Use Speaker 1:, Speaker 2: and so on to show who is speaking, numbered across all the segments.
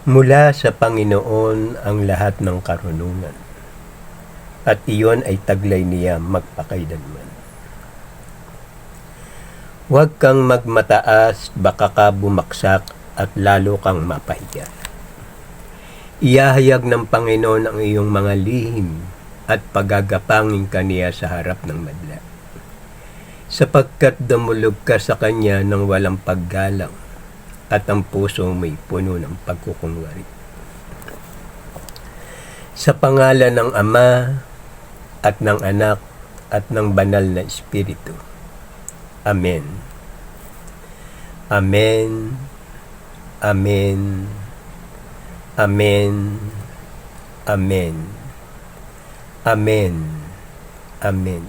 Speaker 1: Mula sa Panginoon ang lahat ng karunungan, at iyon ay taglay niya magpakailanman. Huwag kang magmataas, baka ka bumaksak at lalo kang mapahiya. Iyahayag ng Panginoon ang iyong mga lihim at pagagapangin ka niya sa harap ng madla. Sapagkat dumulog ka sa Kanya ng walang paggalang, at ang puso mo'y puno ng pagkukunwari. Sa pangalan ng Ama, at ng Anak, at ng Banal na Espiritu. Amen. Amen. Amen. Amen. Amen. Amen. Amen.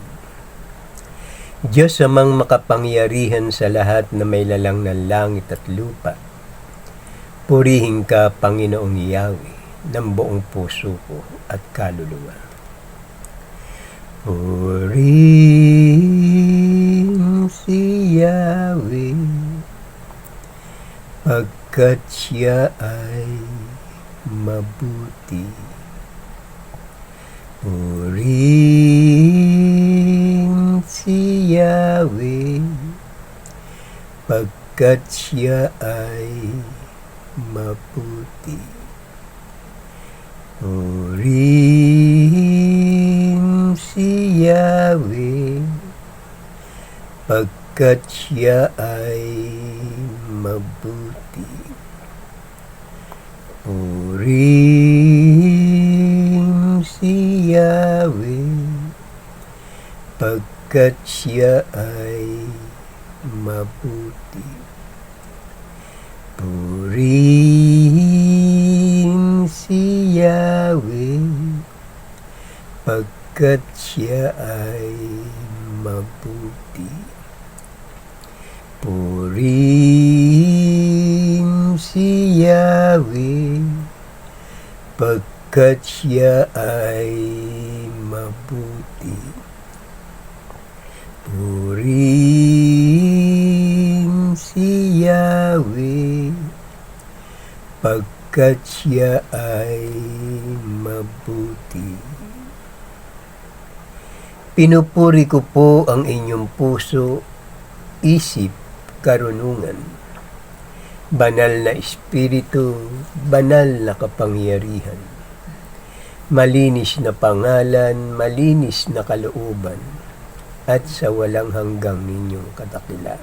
Speaker 1: Diyos amang makapangyarihan sa lahat na may lalang ng langit at lupa, purihin ka, Panginoong Yahweh, ng buong puso ko at kaluluwa. Purihin si Yahweh, pagkat siya ay mabuti. Purihin si Yahweh, pagkat siya ay mabuti. Purihin si Yahweh, pagkat siya ay mabuti. Purihin si Yahweh, pagkat siya ay mabuti. Purihin si Yahweh, pagkat siya ay mabuti. Purihin si Yahweh, pagkat siya ay mabuti. Purihin si Yahweh, pagkat siya ay mabuti. Pinupuri ko po ang inyong puso, isip, karunungan, banal na espiritu, banal na kapangyarihan, malinis na pangalan, malinis na kalooban, at sa walang hanggang ninyong kadakilaan.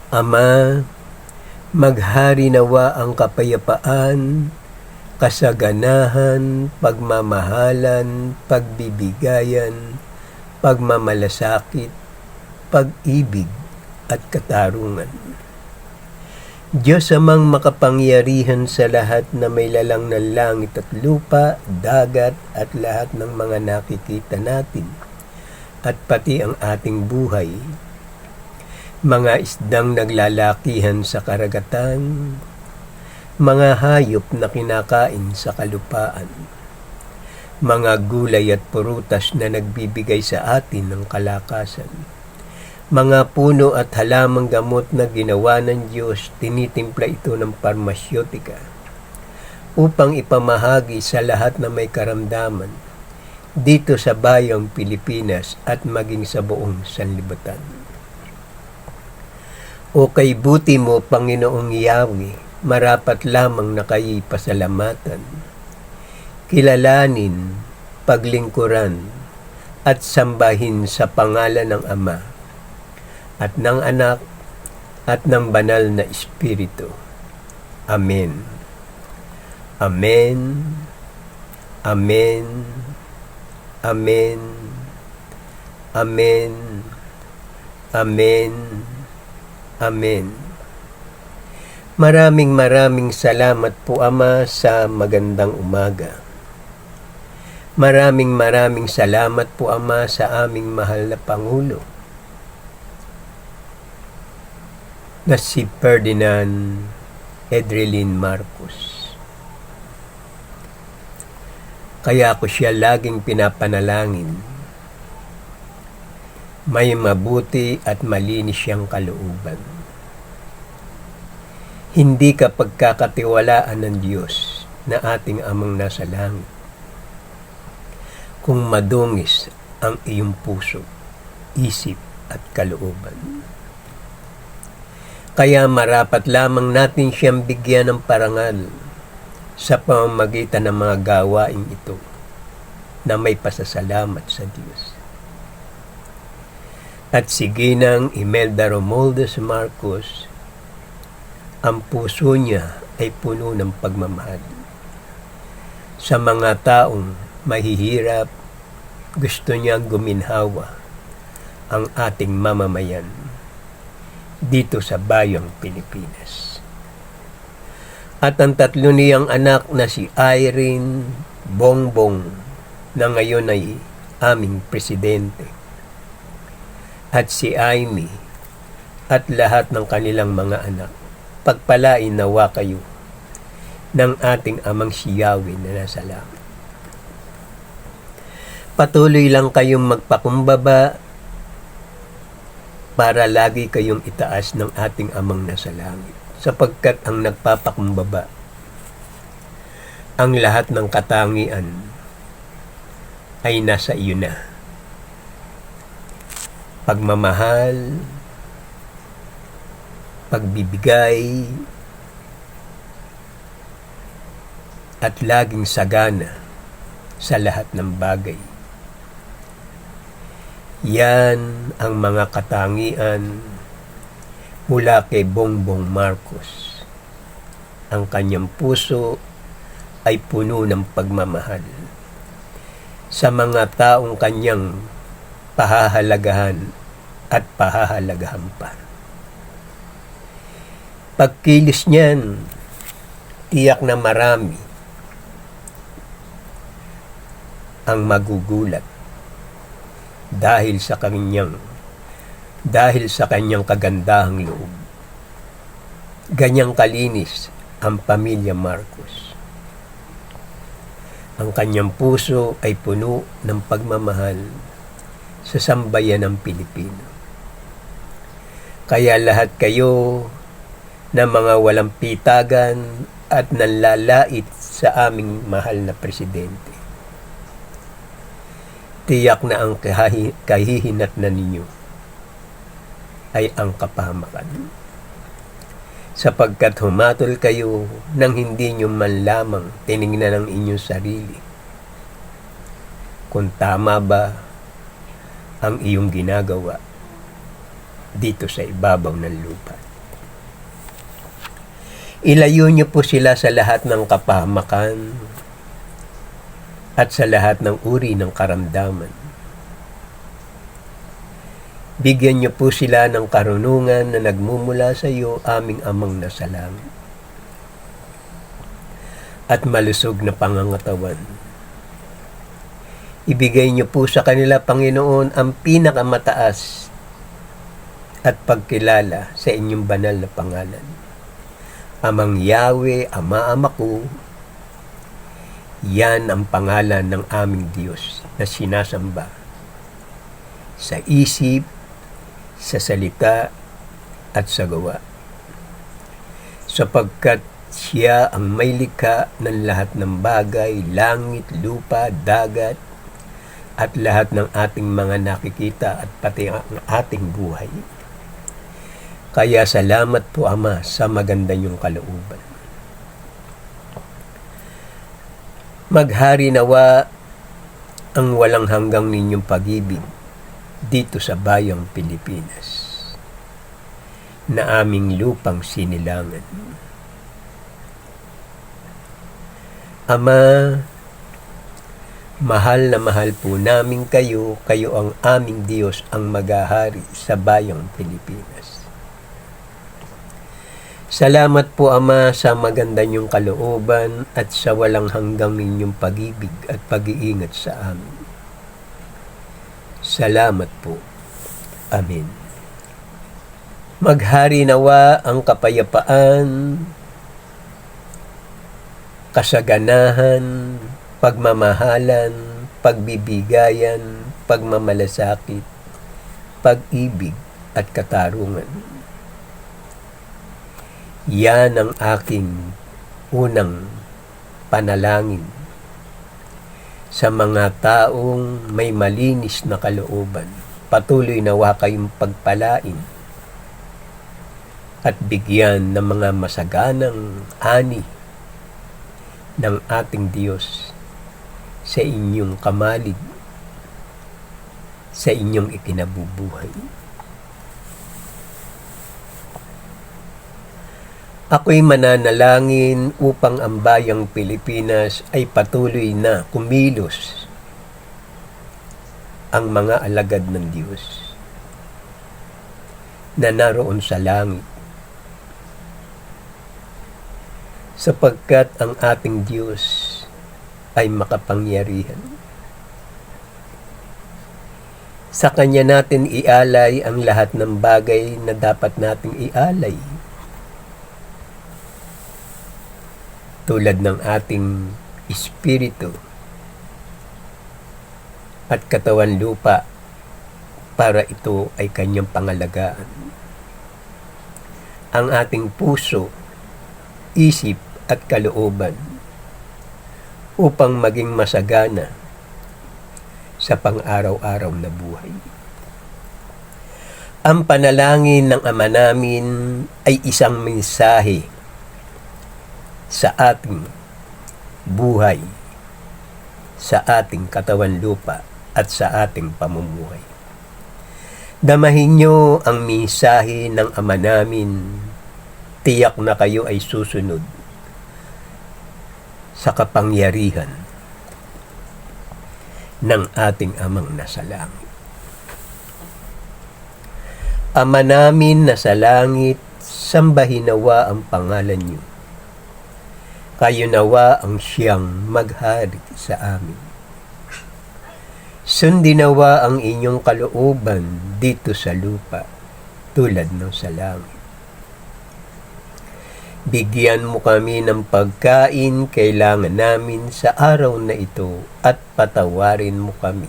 Speaker 1: Ama, maghari nawa ang kapayapaan, kasaganahan, pagmamahalan, pagbibigayan, pagmamalasakit, pag-ibig, at katarungan. Diyos amang makapangyarihan sa lahat na may lalang ng langit at lupa, dagat at lahat ng mga nakikita natin, at pati ang ating buhay, mga isdang naglalakihan sa karagatan, mga hayop na kinakain sa kalupaan, mga gulay at prutas na nagbibigay sa atin ng kalakasan, mga puno at halamang gamot na ginawa ng Diyos, tinitimpla ito ng parmasyotika upang ipamahagi sa lahat na may karamdaman dito sa bayang Pilipinas at maging sa buong sanlibutan. O kay buti mo, Panginoong Yahweh, marapat lamang na kayo'y pasalamatan, kilalanin, paglingkuran, at sambahin sa pangalan ng Ama, at ng Anak, at ng Banal na Espiritu. Amen. Amen. Amen. Amen. Amen. Amen. Amen. Maraming salamat po, Ama, sa magandang umaga. Maraming salamat po, Ama, sa aming mahal na Pangulo, na si Ferdinand Edrelin Marcos. Kaya ko siya laging pinapanalangin. May mabuti at malinis siyang kalooban. Hindi ka pagkakatiwalaan ng Diyos na ating Amang nasa langit kung madungis ang iyong puso, isip at kalooban. Kaya marapat lamang natin siyang bigyan ng parangal sa pamamagitan ng mga gawain ito na may pasasalamat sa Diyos. At si Ginang Imelda Romualdez Marcos, ang puso niya ay puno ng pagmamahal sa mga taong mahihirap. Gusto niyang guminhawa ang ating mamamayan dito sa bayang Pilipinas. At ang tatlo niyang anak na si Irene, Bongbong, na ngayon ay aming presidente, at si Amy, at lahat ng kanilang mga anak, pagpalain nawa kayo ng ating Amang si Yahweh na nasa langit. Patuloy lang kayong magpakumbaba para lagi kayong itaas ng ating Amang nasa langit, sapagkat ang nagpapakumbaba, ang lahat ng katangian ay nasa iyo na. Pagmamahal, pagbibigay, at laging sagana sa lahat ng bagay. Yan ang mga katangian mula kay Bongbong Marcos. Ang kanyang puso ay puno ng pagmamahal sa mga taong kanyang pahahalagahan at pahahalagahan pa. Pagkilos niyan, tiyak na marami ang magugulat dahil sa kanyang kagandahang loob. Ganyang kalinis ang pamilya Marcos. Ang kanyang puso ay puno ng pagmamahal sa sambayan ng Pilipino. Kaya lahat kayo na mga walang pitagan at nanlalait sa aming mahal na presidente, tiyak na ang kahihinat na ninyo ay ang kapahamakan. Sapagkat humatol kayo nang hindi nyo man lamang tiningnan ang inyong sarili kung tama ba ang iyong ginagawa dito sa ibabaw ng lupa. Ilayo niyo po sila sa lahat ng kapahamakan at sa lahat ng uri ng karamdaman. Bigyan niyo po sila ng karunungan na nagmumula sa iyo, aming Amang nasa langit, at malusog na pangangatawan. Ibigay niyo po sa kanila, Panginoon, ang pinakamataas at pagkilala sa inyong banal na pangalan. Amang Yahweh, Ama ko, yan ang pangalan ng aming Diyos na sinasamba sa isip, sa salita, at sa gawa. Sapagkat siya ang may likha ng lahat ng bagay, langit, lupa, dagat, at lahat ng ating mga nakikita at pati ang ating buhay. Kaya salamat po, Ama, sa maganda niyong kalooban. Maghari nawa ang walang hanggang ninyong pag-ibig dito sa bayang Pilipinas, na aming lupang sinilangan. Ama, mahal na mahal po namin kayo, kayo ang aming Diyos ang maghahari sa bayang Pilipinas. Salamat po, Ama, sa maganda niyong kalooban at sa walang hanggang ninyong pag-ibig at pag-iingat sa amin. Salamat po. Amen. Maghari nawa ang kapayapaan, kasaganahan, pagmamahalan, pagbibigayan, pagmamalasakit, pag-ibig at katarungan. Yan ang aking unang panalangin sa mga taong may malinis na kalooban. Patuloy nawa kayong pagpalain at bigyan ng mga masaganang ani ng ating Diyos sa inyong kamalig, sa inyong ikinabubuhay. Ako'y mananalangin upang ang bayang Pilipinas ay patuloy na kumilos ang mga alagad ng Diyos na naroon sa langit, sapagkat ang ating Diyos ay makapangyarihan. Sa Kanya natin ialay ang lahat ng bagay na dapat nating ialay, tulad ng ating espiritu at katawan lupa, para ito ay Kanyang pangalagaan. Ang ating puso, isip at kalooban upang maging masagana sa pang-araw-araw na buhay. Ang panalangin ng Ama namin ay isang mensahe sa ating buhay, sa ating katawan lupa at sa ating pamumuhay. Damahin niyo ang mensahe ng Ama namin. Tiyak na kayo ay susunod sa kapangyarihan ng ating Amang nasa langit. Ama namin nasa langit, sambahin nawa ang pangalan niyo. Kayo nawa ang siyang maghari sa amin. Sundin nawa ang inyong kalooban dito sa lupa, tulad ng sa langit. Bigyan mo kami ng pagkain kailangan namin sa araw na ito at patawarin mo kami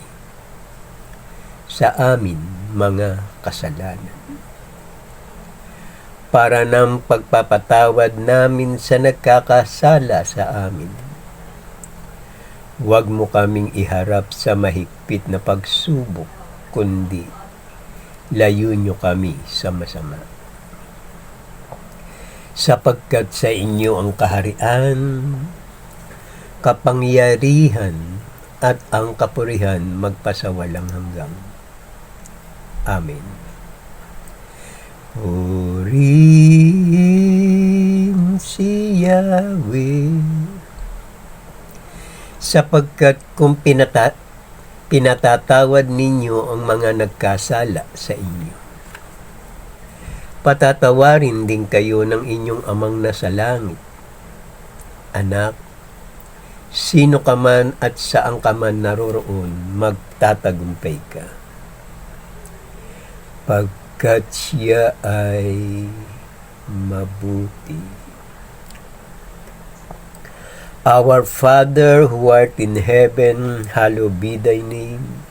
Speaker 1: sa amin mga kasalanan, para ng pagpapatawad namin sa nagkakasala sa amin. Huwag mo kaming iharap sa mahigpit na pagsubok, kundi layo niyo kami sa masama. Sapagkat sa inyo ang kaharian, kapangyarihan, at ang kapurihan magpasawalang hanggang. Amen. Purihin si Yahweh, sapagkat kung pinatatawad ninyo ang mga nagkasala sa inyo, patatawarin din kayo ng inyong Amang nasa langit. Anak, sino ka man at saan ka man naroroon, magtatagumpay ka, pagkat siya ay mabuti. Our Father who art in heaven, hallowed be thy name.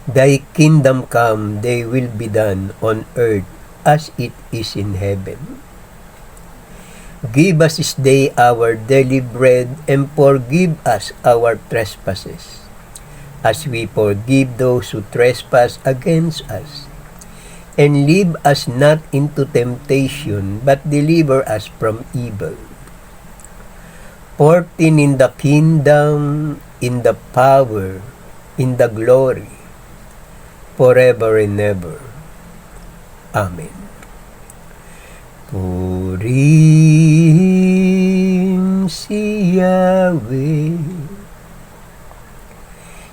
Speaker 1: Thy kingdom come, thy will be done on earth as it is in heaven. Give us this day our daily bread, and forgive us our trespasses, as we forgive those who trespass against us. And lead us not into temptation, but deliver us from evil. For thine is the kingdom, in the power, in the glory, forever and ever. Amen. Purihin si Yahweh,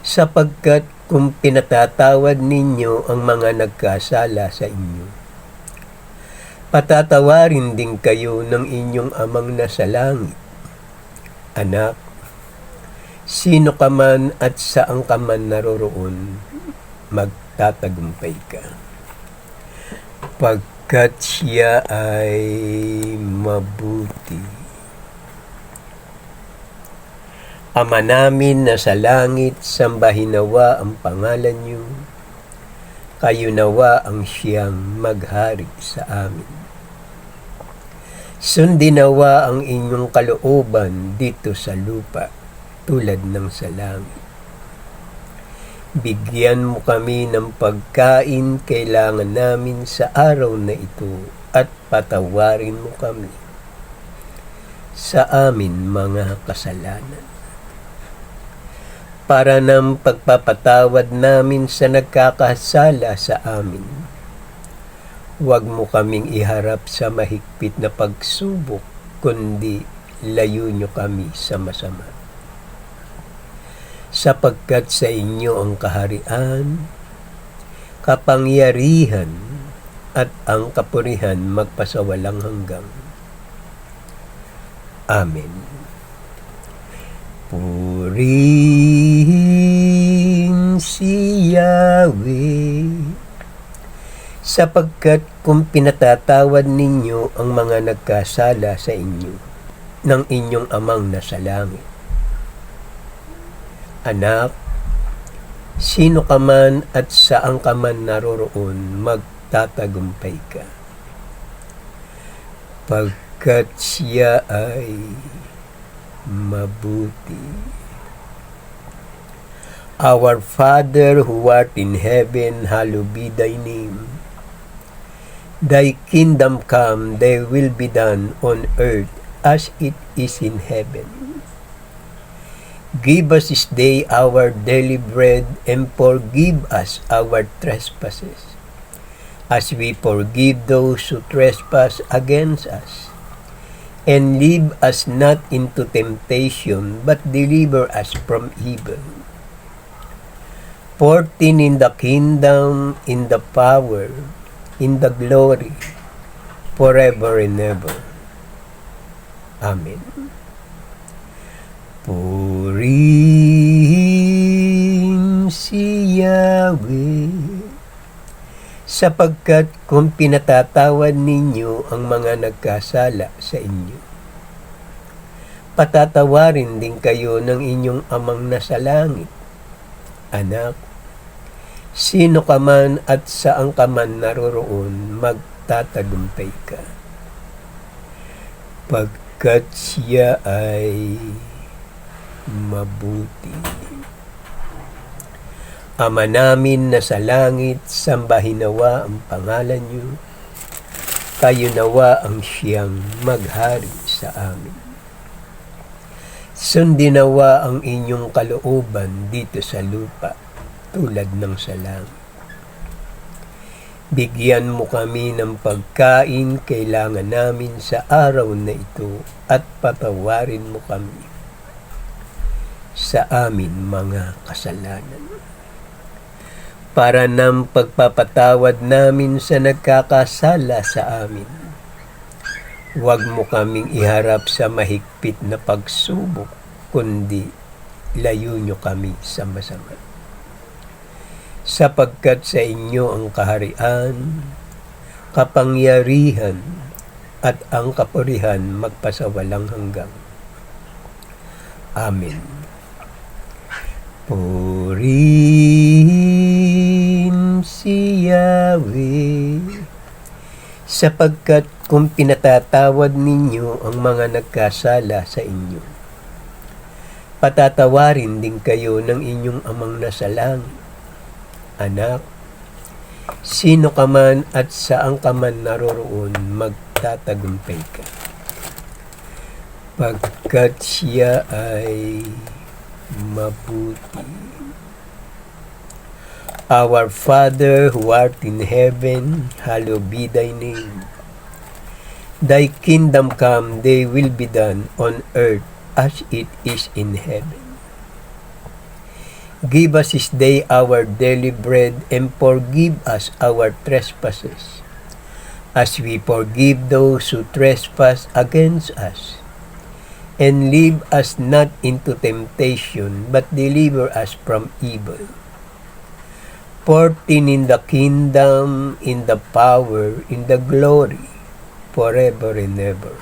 Speaker 1: sapagkat kung pinatatawad ninyo ang mga nagkasala sa inyo, patatawarin din kayo ng inyong Amang nasa langit. Anak, sino ka man at saan ka man naroroon, magtatagumpay ka, pagkat siya ay mabuti. Ama namin na sa langit, sambahin nawa ang pangalan niyo. Kayo nawa ang siyang maghari sa amin. Sundin nawa ang inyong kalooban dito sa lupa, tulad ng sa langit. Bigyan mo kami ng pagkain kailangan namin sa araw na ito at patawarin mo kami sa amin mga kasalanan, para ng pagpapatawad namin sa nagkakasala sa amin. Huwag mo kaming iharap sa mahigpit na pagsubok, kundi layo nyo kami sa masama. Sapagkat sa inyo ang kaharian, kapangyarihan, at ang kapurihan magpasawalang hanggang. Amen. Purihin si Yahweh, sapagkat kung pinatatawad ninyo ang mga nagkasala sa inyo ng inyong amang nasa langit. Anak, sino ka man at saan ka man naroroon, magtatagumpay ka, pagkat siya ay mabuti. Our Father who art in heaven, hallowed be thy name. Thy kingdom come, thy will be done on earth as it is in heaven. Give us this day our daily bread, and forgive us our trespasses, as we forgive those who trespass against us. And lead us not into temptation, but deliver us from evil. For thine in the kingdom, in the power, in the glory, forever and ever. Amen. Purihin si Yahweh, sapagkat kung pinatatawad ninyo ang mga nagkasala sa inyo, patatawarin din kayo ng inyong amang nasa langit. Anak, sino ka man at saan ka man naroroon, magtatagumpay ka, pagkat siya ay mabuti. Ama namin na sa langit, sambahin nawa ang pangalan niyo. Kayo nawa ang siyang maghari sa amin. Sundin nawa ang inyong kalooban dito sa lupa, tulad ng sa langit. Bigyan mo kami ng pagkain kailangan namin sa araw na ito at patawarin mo kami sa amin mga kasalanan, para ng pagpapatawad namin sa nagkakasala sa amin. Huwag mo kaming iharap sa mahigpit na pagsubok, kundi layo nyo kami sa masama. Sapagkat sa inyo ang kaharian, kapangyarihan, at ang kapurihan magpasawalang hanggang. Amen. Purihin si Yahweh, sapagkat kung pinatatawad ninyo ang mga nagkasala sa inyo, patatawarin din kayo ng inyong amang nasa langit. Anak, sino ka man at saan ka man naroroon, magtatagumpay ka, pagkat siya ay mabuti. Our Father who art in heaven, hallowed be thy name. Thy kingdom come, thy will be done on earth as it is in heaven. Give us this day our daily bread, and forgive us our trespasses, as we forgive those who trespass against us. And lead us not into temptation, but deliver us from evil. For thine in the kingdom, in the power, in the glory, forever and ever.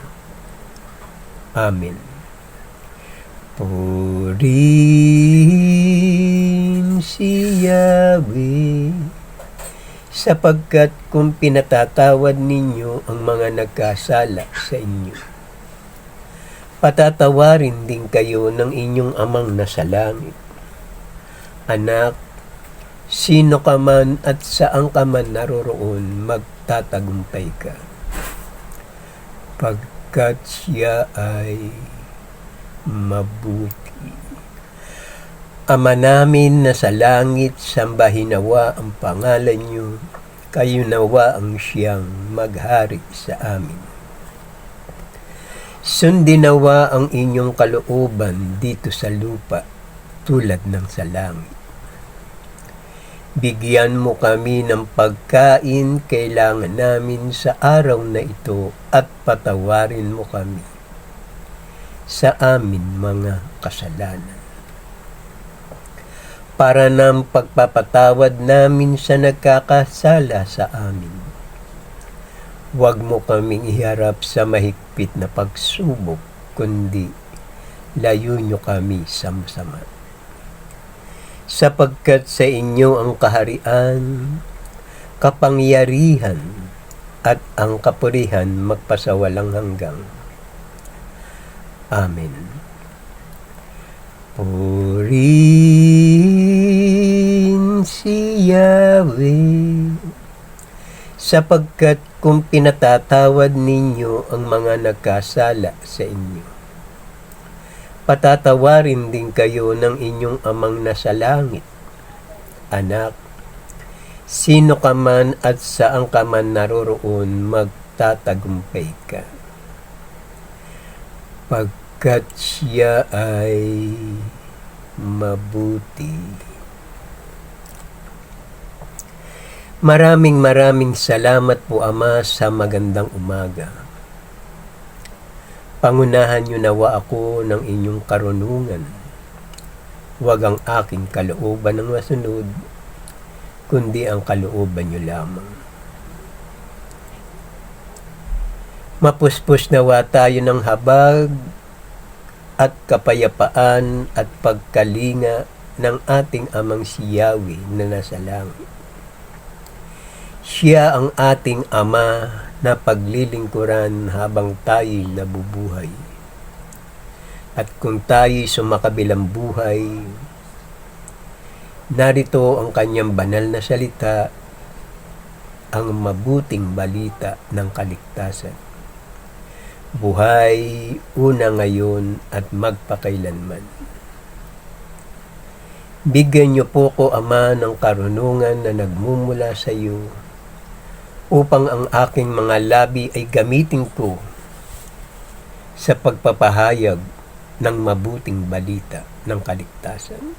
Speaker 1: Amen. Purihin si Yahweh, sapagkat kung pinatatawad ninyo ang mga nagkasala sa inyo, patatawarin din kayo ng inyong amang nasa langit. Anak, sino ka man at saan ka man naroroon, magtatagumpay ka, pagkat siya ay mabuti. Ama namin na sa langit, sambahin nawa ang pangalan niyo, kayo nawa ang siyang maghari sa amin. Sundin nawa ang inyong kalooban dito sa lupa, tulad ng sa langit. Bigyan mo kami ng pagkain kailangan namin sa araw na ito at patawarin mo kami sa amin mga kasalanan, para ng pagpapatawad namin sa nagkakasala sa amin. Huwag mo kaming iharap sa mahigpit na pagsubok, kundi layo nyo kami sa masama. Sapagkat sa inyo ang kaharian, kapangyarihan, at ang kapurihan magpasawalang hanggang. Amen. Purihin si Yahweh, sapagkat kung pinatatawad ninyo ang mga nagkasala sa inyo, patatawarin din kayo ng inyong amang nasa langit. Anak, sino ka man at saan ka man naroroon, magtatagumpay ka, pagkat siya ay mabuti. Maraming salamat po, Ama, sa magandang umaga. Pangunahan niyo nawa ako ng inyong karunungan. Huwag ang aking kalooban ang masunod, kundi ang kalooban niyo lamang. Mapuspos nawa tayo ng habag at kapayapaan at pagkalinga ng ating amang si Yahweh na nasa langit. Siya ang ating Ama na paglilingkuran habang tayo'y nabubuhay. At kung tayo'y sumakabilang buhay, narito ang kanyang banal na salita, ang mabuting balita ng kaligtasan. Buhay, una ngayon at magpakailanman. Bigyan niyo po ko, Ama, ng karunungan na nagmumula sa iyo, upang ang aking mga labi ay gamitin ko sa pagpapahayag ng mabuting balita ng kaligtasan.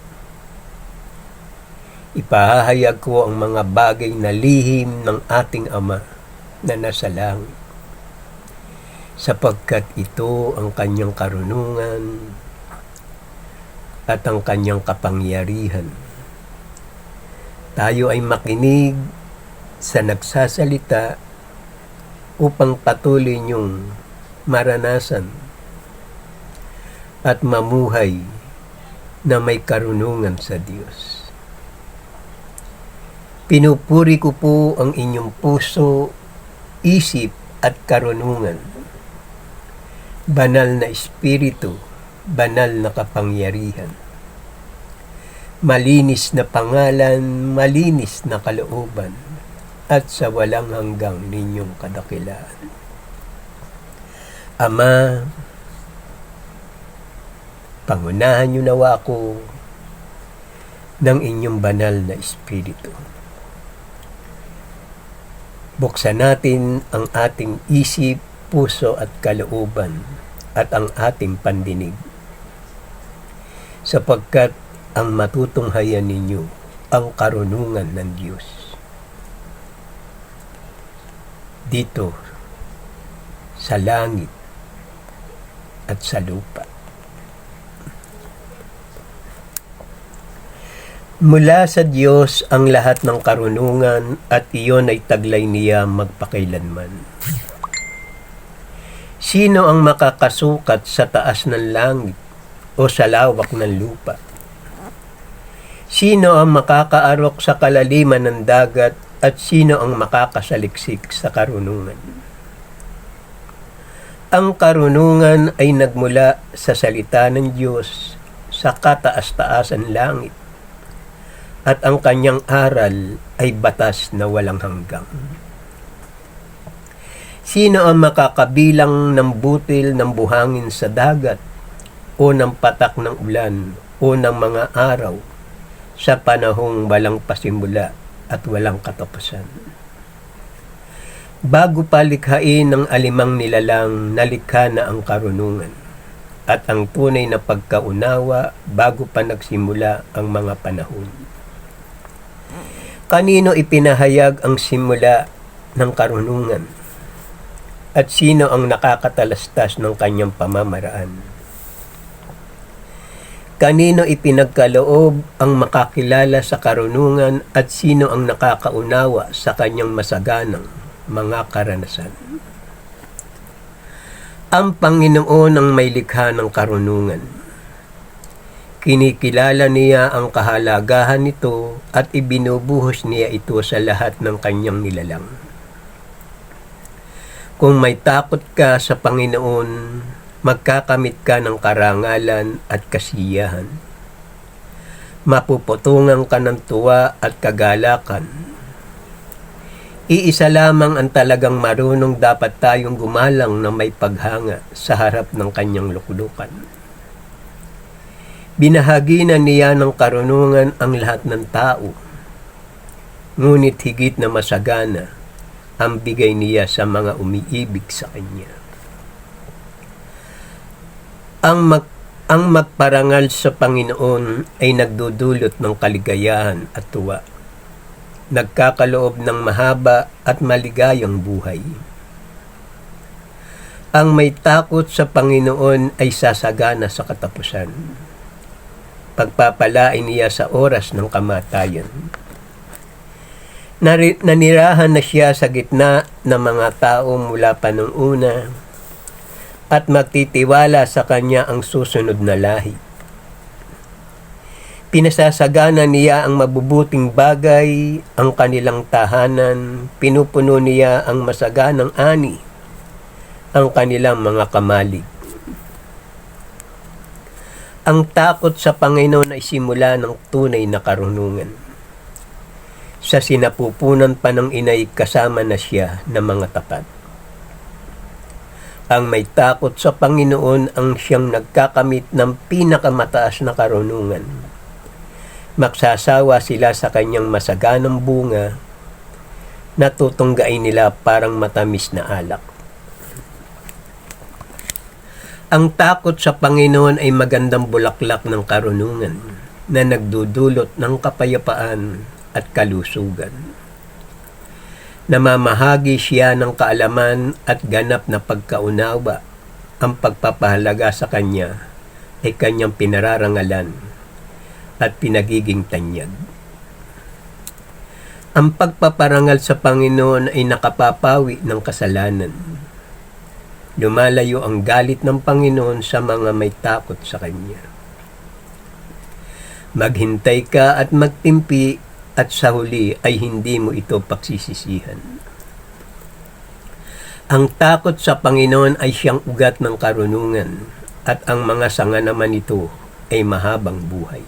Speaker 1: Ipahahayag ko ang mga bagay na lihim ng ating Ama na nasa langit, sapagkat ito ang kanyang karunungan at ang kanyang kapangyarihan. Tayo ay makinig sa nagsasalita upang patuloy niyong maranasan at mamuhay na may karunungan sa Diyos. Pinupuri ko po ang inyong puso, isip at karunungan. Banal na espiritu, banal na kapangyarihan. Malinis na pangalan, malinis na kalooban, at sa walang hanggang ninyong kadakilaan. Ama, pangunahan niyo nawa ako ng inyong banal na espiritu. Buksan natin ang ating isip, puso at kalooban at ang ating pandinig, sapagkat ang matutunghayan ninyo ang karunungan ng Diyos dito sa langit at sa lupa. Mula sa Diyos ang lahat ng karunungan at iyon ay taglay niya magpakailanman. Sino ang makakasukat sa taas ng langit o sa lawak ng lupa? Sino ang makakaarok sa kalaliman ng dagat At sino ang makakasaliksik sa karunungan? Ang karunungan ay nagmula sa salita ng Diyos sa kataas-taasan langit, at ang kanyang aral ay batas na walang hanggang. Sino ang makakabilang ng butil ng buhangin sa dagat, o ng patak ng ulan, o ng mga araw, sa panahong walang pasimula at walang katapusan? Bago pa likhain ng alimang nilalang, nalikha na ang karunungan, at ang tunay na pagkaunawa bago pa nagsimula ang mga panahon. Kanino ipinahayag ang simula ng karunungan? At sino ang nakakatalastas ng kanyang pamamaraan? Kanino ipinagkaloob ang makakilala sa karunungan, at sino ang nakakaunawa sa kanyang masaganang mga karanasan? Ang Panginoon ang may likha ng karunungan. Kinikilala niya ang kahalagahan nito at ibinubuhos niya ito sa lahat ng kanyang nilalang. Kung may takot ka sa Panginoon, magkakamit ka ng karangalan at kasiyahan. Mapuputungan ka ng tuwa at kagalakan. Iisa lamang ang talagang marunong dapat tayong gumalang na may paghanga sa harap ng kanyang luklukan. Binahagi na niya ng karunungan ang lahat ng tao, ngunit higit na masagana ang bigay niya sa mga umiibig sa kanya. Ang magparangal sa Panginoon ay nagdudulot ng kaligayahan at tuwa, nagkakaloob ng mahaba at maligayang buhay. Ang may takot sa Panginoon ay sasagana sa katapusan. Pagpapalain niya sa oras ng kamatayan. Nanirahan na siya sa gitna ng mga tao mula pa nung una, at magtitiwala sa kanya ang susunod na lahi. Pinasasagana niya ang mabubuting bagay, ang kanilang tahanan, pinupuno niya ang masaganang ani, ang kanilang mga kamalig. Ang takot sa Panginoon ay simula ng tunay na karunungan. Sa sinapupunan pa ng inay, kasama na siya ng mga tapat. Ang may takot sa Panginoon ang siyang nagkakamit ng pinakamataas na karunungan. Magsasawa sila sa kanyang masaganang bunga, natutunggain nila parang matamis na alak. Ang takot sa Panginoon ay magandang bulaklak ng karunungan na nagdudulot ng kapayapaan at kalusugan. Namamahagi siya ng kaalaman at ganap na pagkaunawa. Ang pagpapahalaga sa kanya ay kanyang pinararangalan at pinagiging tanyag. Ang pagpaparangal sa Panginoon ay nakapapawi ng kasalanan. Lumalayo ang galit ng Panginoon sa mga may takot sa Kanya. Maghintay ka at magtimpi, at sa huli ay hindi mo ito pagsisisihan. Ang takot sa Panginoon ay siyang ugat ng karunungan, at ang mga sanga naman nito ay mahabang buhay.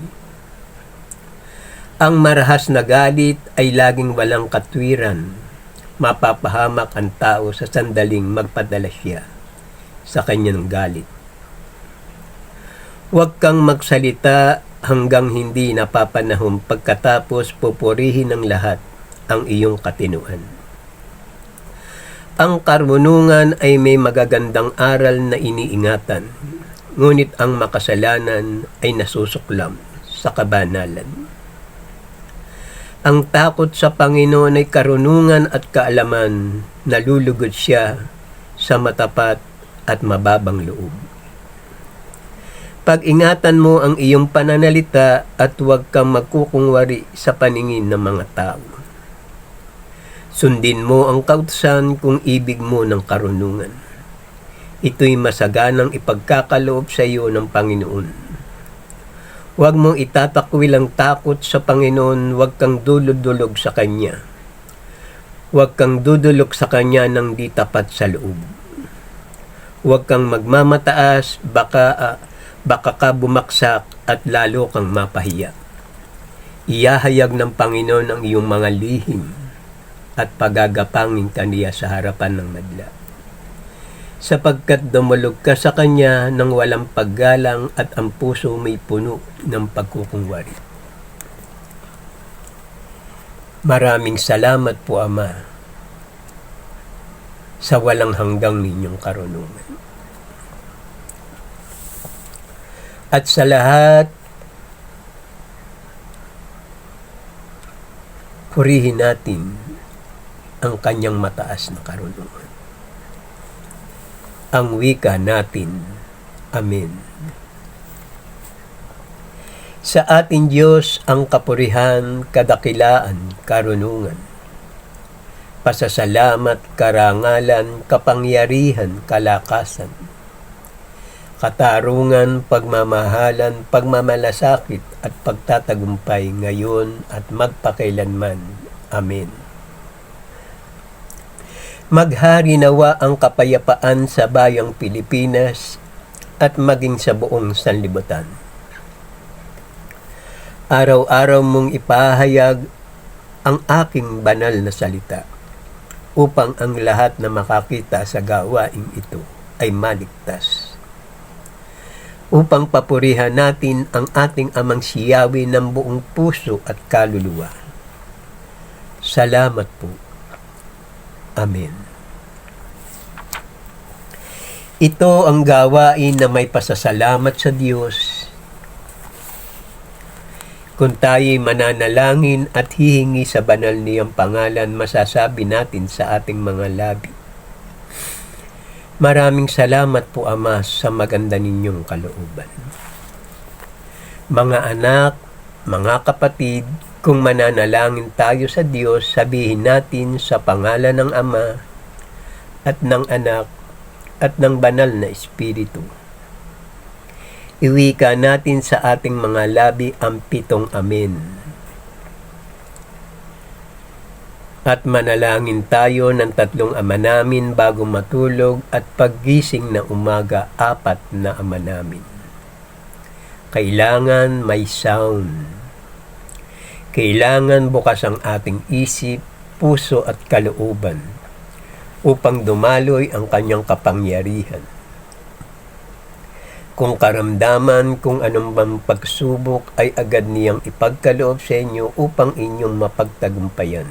Speaker 1: Ang marahas na galit ay laging walang katwiran. Mapapahamak ang tao sa sandaling magpadala siya sa kanyang galit. Huwag kang magsalita hanggang hindi napapanahon, pagkatapos pupurihin ng lahat ang iyong katinuan. Ang karunungan ay may magagandang aral na iniingatan, ngunit ang makasalanan ay nasusuklam sa kabanalan. Ang takot sa Panginoon ay karunungan at kaalaman, nalulugod siya sa matapat at mababang loob. Pag-ingatan mo ang iyong pananalita at huwag kang magkukungwari sa paningin ng mga tao. Sundin mo ang kautusan kung ibig mo ng karunungan. Ito'y masaganang ipagkakaloob sa iyo ng Panginoon. Huwag mong itatakwil ang takot sa Panginoon, huwag kang dulod-dulog sa Kanya. Huwag kang dudulok sa kanya ng di tapat sa loob. Huwag kang magmamataas, baka ka bumaksak at lalo kang mapahiya. Iyahayag ng Panginoon ang iyong mga lihim at pagagapangin kaniya sa harapan ng madla. Sapagkat dumulog ka sa kanya ng walang paggalang at ang puso may puno ng pagkukunwari. Maraming salamat po, Ama, sa walang hanggang ninyong karunungan. At sa lahat, purihin natin ang kanyang mataas na karunungan. Ang wika natin. Amen. Sa ating Diyos ang kapurihan, kadakilaan, karunungan, pasasalamat, karangalan, kapangyarihan, kalakasan, katarungan, pagmamahalan, pagmamalasakit at pagtatagumpay ngayon at magpakailanman. Amen. Maghari nawa ang kapayapaan sa bayang Pilipinas at maging sa buong sanlibutan. Araw-araw mong ipahayag ang aking banal na salita upang ang lahat na makakita sa gawaing ito ay maligtas. Upang papurihan natin ang ating Amang Siyawi ng buong puso at kaluluwa. Salamat po. Amen. Ito ang gawain na may pasasalamat sa Diyos. Kung tayo'y mananalangin at hihingi sa banal niyang pangalan, masasabi natin sa ating mga labi, maraming salamat po, Ama, sa maganda ninyong kalooban. Mga anak, mga kapatid, kung mananalangin tayo sa Diyos, sabihin natin sa pangalan ng Ama at ng Anak at ng Banal na Espiritu. Iwika natin sa ating mga labi ang 7 Amen. At manalangin tayo ng 3 Ama namin bago matulog at paggising na umaga 4 na Ama namin. Kailangan may sound. Kailangan bukas ang ating isip, puso at kalooban upang dumaloy ang kanyang kapangyarihan. Kung karamdaman, kung anong bang pagsubok ay agad niyang ipagkaloob sa inyo upang inyong mapagtagumpayan.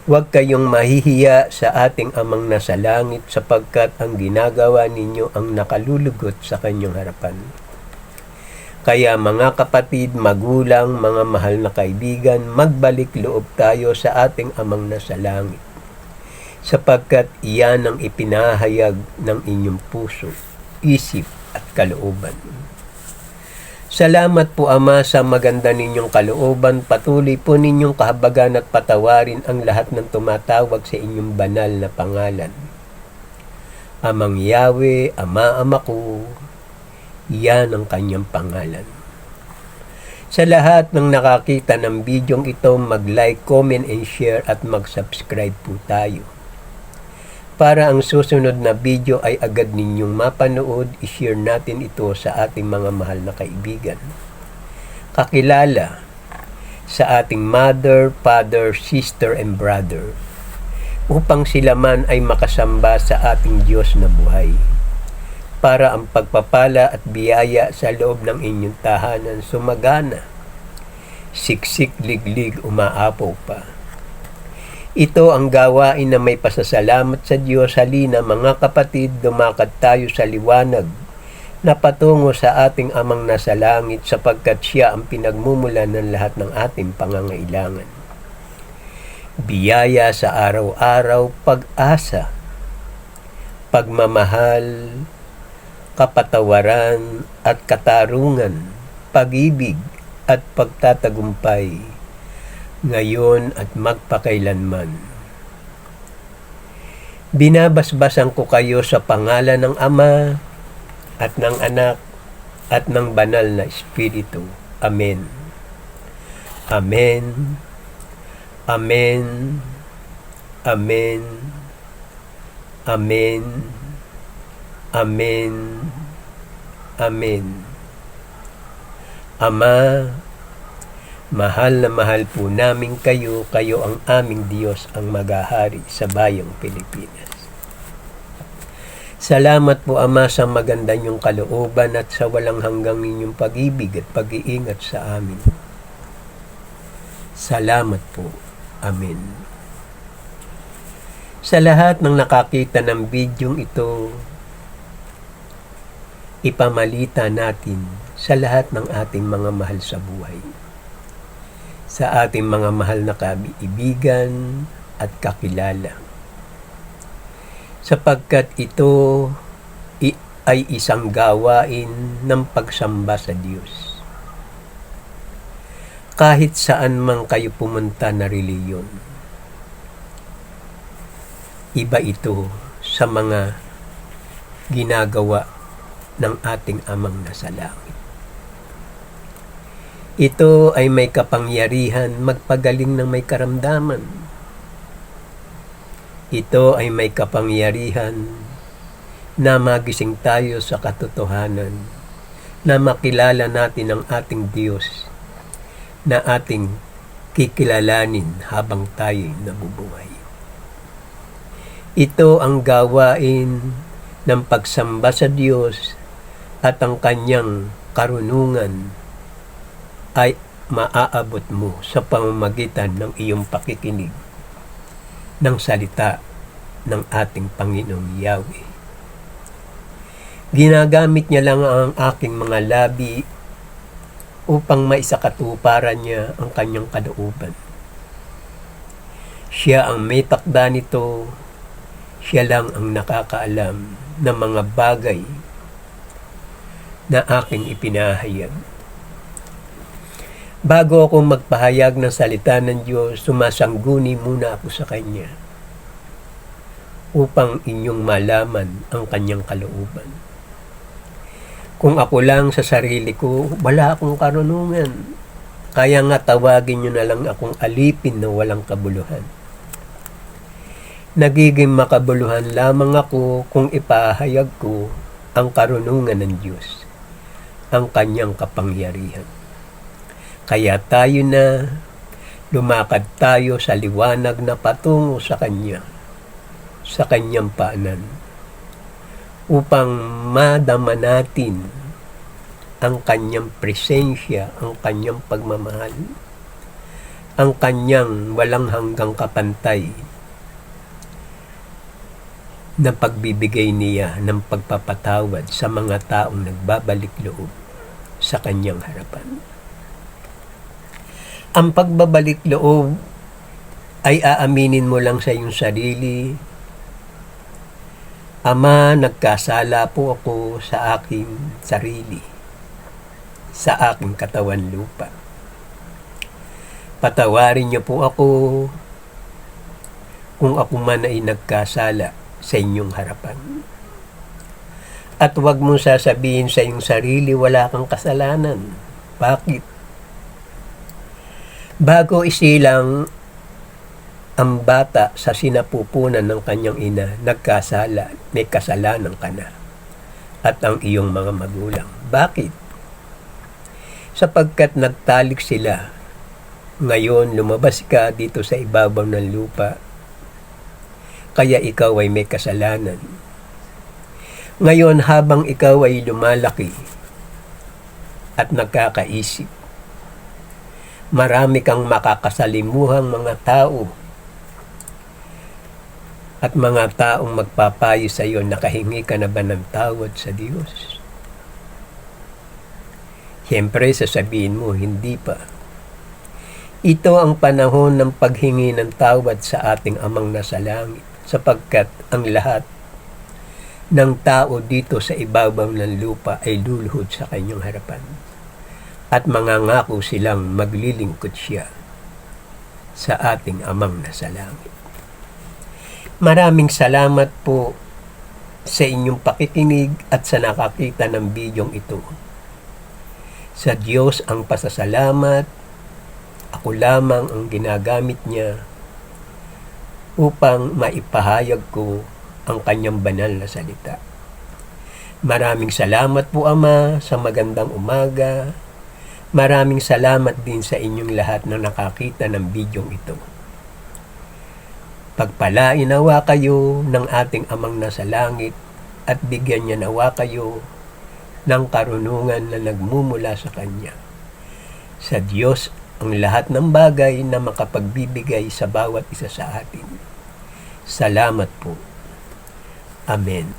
Speaker 1: Huwag kayong mahihiya sa ating Amang nasa langit sapagkat ang ginagawa ninyo ang nakalulugot sa kanyang harapan. Kaya mga kapatid, magulang, mga mahal na kaibigan, magbalik loob tayo sa ating Amang nasa langit, sapagkat iyan ang ipinahayag ng inyong puso, isip at kalooban. Salamat po, Ama, sa maganda ninyong kalooban. Patuloy po ninyong kahabagan at patawarin ang lahat ng tumatawag sa inyong banal na pangalan. Amang Yahweh, Ama ko, yan ang kanyang pangalan. Sa lahat ng nakakita ng bidyong ito, mag-like, comment, and share at mag-subscribe po tayo. Para ang susunod na video ay agad ninyong mapanood, i-share natin ito sa ating mga mahal na kaibigan, kakilala, sa ating mother, father, sister, and brother, upang sila man ay makasamba sa ating Diyos na buhay. Para ang pagpapala at biyaya sa loob ng inyong tahanan sumagana, siksik, liglig, umaapaw pa. Ito ang gawain na may pasasalamat sa Diyos. Halina mga kapatid, dumakad tayo sa liwanag na patungo sa ating Amang nasa langit sapagkat Siya ang pinagmumulan ng lahat ng ating pangangailangan. Biyaya sa araw-araw, pag-asa, pagmamahal, kapatawaran at katarungan, pag-ibig at pagtatagumpay, ngayon at magpakailanman. Binabasbasan ko kayo sa pangalan ng Ama at ng Anak at ng Banal na Espiritu. Amen. Amen. Amen. Amen. Amen. Amen. Amen. Ama, mahal na mahal po namin kayo. Kayo ang aming Diyos, ang maghahari sa bayang Pilipinas. Salamat po, Ama, sa maganda niyong kalooban at sa walang hanggang ninyong pag-ibig at pag-iingat sa amin. Salamat po. Amen. Sa lahat ng nakakita ng bidyong ito, ipamalita natin sa lahat ng ating mga mahal sa buhay, sa ating mga mahal na kaibigan at kakilala, sapagkat ito ay isang gawain ng pagsamba sa Diyos. Kahit saan man kayo pumunta na reliyon, iba ito sa mga ginagawa ng ating Amang nasa langit. Ito ay may kapangyarihan magpagaling ng may karamdaman. Ito ay may kapangyarihan na magising tayo sa katotohanan, na makilala natin ang ating Diyos, na ating kikilalanin habang tayo'y nabubuhay. Ito ang gawain ng pagsamba sa Diyos, at ang kanyang karunungan ay maaabot mo sa pamamagitan ng iyong pakikinig ng salita ng ating Panginoong Yahweh. Ginagamit niya lang ang aking mga labi upang maisakatuparan niya ang kanyang kalooban. Siya ang may takda nito. Siya lang ang nakakaalam ng mga bagay na aking ipinahayag. Bago ako magpahayag ng salita ng Diyos, sumasangguni muna ako sa Kanya upang inyong malaman ang Kanyang kalooban. Kung ako lang sa sarili ko, wala akong karunungan. Kaya nga tawagin nyo na lang akong alipin na walang kabuluhan. Nagiging makabuluhan lamang ako kung ipahayag ko ang karunungan ng Diyos, ang Kanyang kapangyarihan. Kaya tayo na, lumakad tayo sa liwanag na patungo sa Kanya, sa Kanyang paanan, upang madama natin ang Kanyang presensya, ang Kanyang pagmamahal, ang Kanyang walang hanggang kapantay na pagbibigay niya ng pagpapatawad sa mga taong nagbabalik loob sa Kanyang harapan. Ang pagbabalik loob ay aaminin mo lang sa iyong sarili, Ama, nagkasala po ako sa aking sarili, sa aking katawan lupa. Patawarin niyo po ako kung ako man ay nagkasala sa inyong harapan. At huwag mong sasabihin sa iyong sarili, wala kang kasalanan. Bakit? Bago isilang ang bata sa sinapupunan ng kanyang ina, nagkasala, may kasalanan ka na, at ang iyong mga magulang. Bakit? Sapagkat nagtalik sila. Ngayon, lumabas ka dito sa ibabaw ng lupa, kaya ikaw ay may kasalanan. Ngayon, habang ikaw ay lumalaki at nagkakaisip, marami kang makakasalimuhang mga tao at mga taong magpapayo sa iyo. Nakahingi ka na ba ng tawad sa Diyos? Siyempre, sasabihin mo, hindi pa. Ito ang panahon ng paghingi ng tawad sa ating Amang nasa langit, sapagkat ang lahat ng tao dito sa ibabaw ng lupa ay luluhod sa kanyang harapan, at mangangako silang maglilingkod siya sa ating Amang nasa langit. Maraming salamat po sa inyong pakikinig at sa nakakita ng bidyong ito. Sa Diyos ang pasasalamat, ako lamang ang ginagamit niya upang maipahayag ko ang kanyang banal na salita. Maraming salamat po, Ama, sa magandang umaga. Maraming salamat din sa inyong lahat na nakakita ng bidyong ito. Pagpalain nawa kayo ng ating Amang nasa langit at bigyan niya nawa kayo ng karunungan na nagmumula sa Kanya. Sa Diyos ang lahat ng bagay na makapagbibigay sa bawat isa sa atin. Salamat po. Amen.